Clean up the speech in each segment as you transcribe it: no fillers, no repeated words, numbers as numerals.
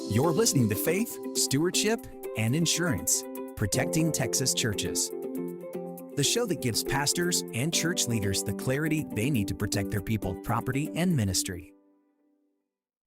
You're listening to Faith, Stewardship, and Insurance, Protecting Texas Churches. The show that gives pastors and church leaders the clarity they need to protect their people, property, and ministry.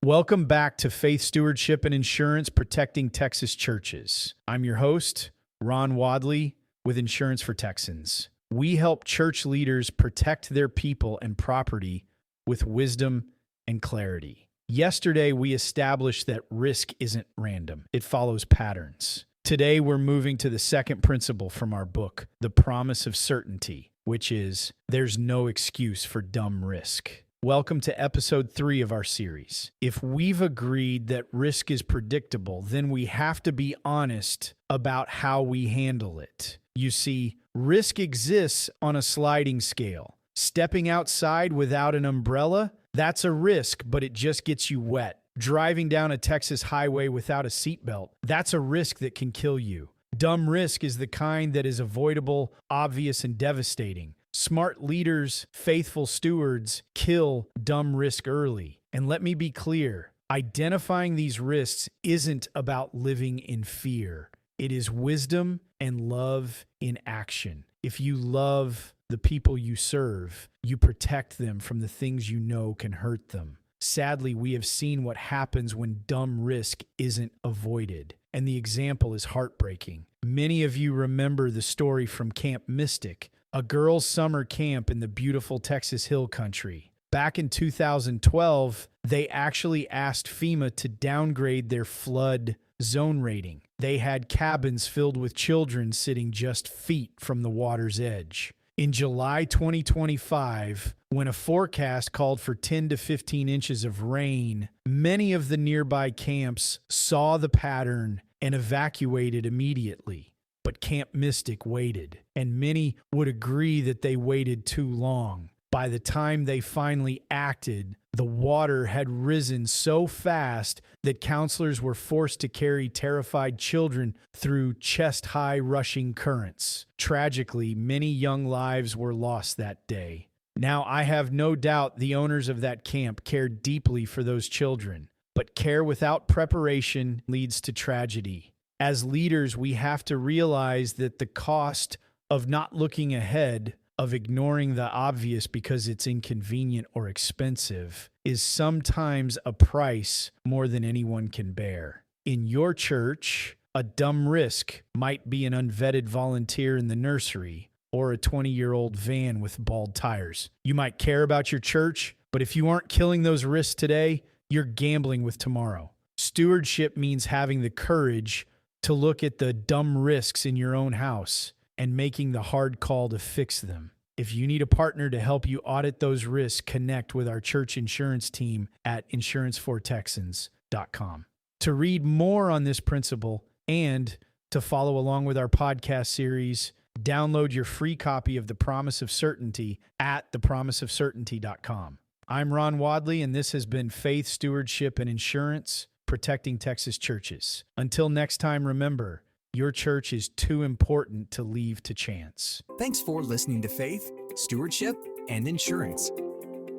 Welcome back to Faith, Stewardship, and Insurance, Protecting Texas Churches. I'm your host, Ron Wadley with Insurance for Texans. We help church leaders protect their people and property with wisdom and clarity. Yesterday, we established that risk isn't random. It follows patterns. Today, we're moving to the second principle from our book, The Promise of Certainty, which is, there's no excuse for dumb risk. Welcome to episode 3 of our series. If we've agreed that risk is predictable, then we have to be honest about how we handle it. You see, risk exists on a sliding scale. Stepping outside without an umbrella, that's a risk, but it just gets you wet. Driving down a Texas highway without a seatbelt, that's a risk that can kill you. Dumb risk is the kind that is avoidable, obvious, and devastating. Smart leaders, faithful stewards, kill dumb risk early. And let me be clear, identifying these risks isn't about living in fear. It is wisdom and love in action. If you love the people you serve, you protect them from the things you know can hurt them. Sadly, we have seen what happens when dumb risk isn't avoided, and the example is heartbreaking. Many of you remember the story from Camp Mystic, a girls' summer camp in the beautiful Texas Hill Country. Back in 2012, they actually asked FEMA to downgrade their flood zone rating. They had cabins filled with children sitting just feet from the water's edge. In July 2025, when a forecast called for 10 to 15 inches of rain, many of the nearby camps saw the pattern and evacuated immediately. But Camp Mystic waited, and many would agree that they waited too long. By the time they finally acted, the water had risen so fast that counselors were forced to carry terrified children through chest-high rushing currents. Tragically, many young lives were lost that day. Now, I have no doubt the owners of that camp cared deeply for those children, but care without preparation leads to tragedy. As leaders, we have to realize that the cost of not looking ahead, of ignoring the obvious because it's inconvenient or expensive, is sometimes a price more than anyone can bear. In your church, a dumb risk might be an unvetted volunteer in the nursery or a 20-year-old van with bald tires. You might care about your church, but if you aren't killing those risks today, you're gambling with tomorrow. Stewardship means having the courage to look at the dumb risks in your own house and making the hard call to fix them. If you need a partner to help you audit those risks, connect with our church insurance team at insurancefortexans.com. To read more on this principle and to follow along with our podcast series, download your free copy of The Promise of Certainty at thepromiseofcertainty.com. I'm Ron Wadley, and this has been Faith, Stewardship, and Insurance, Protecting Texas Churches. Until next time, remember, your church is too important to leave to chance. Thanks for listening to Faith, Stewardship, and Insurance.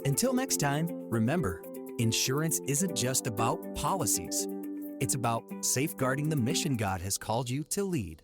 Until next time, remember, insurance isn't just about policies. It's about safeguarding the mission God has called you to lead.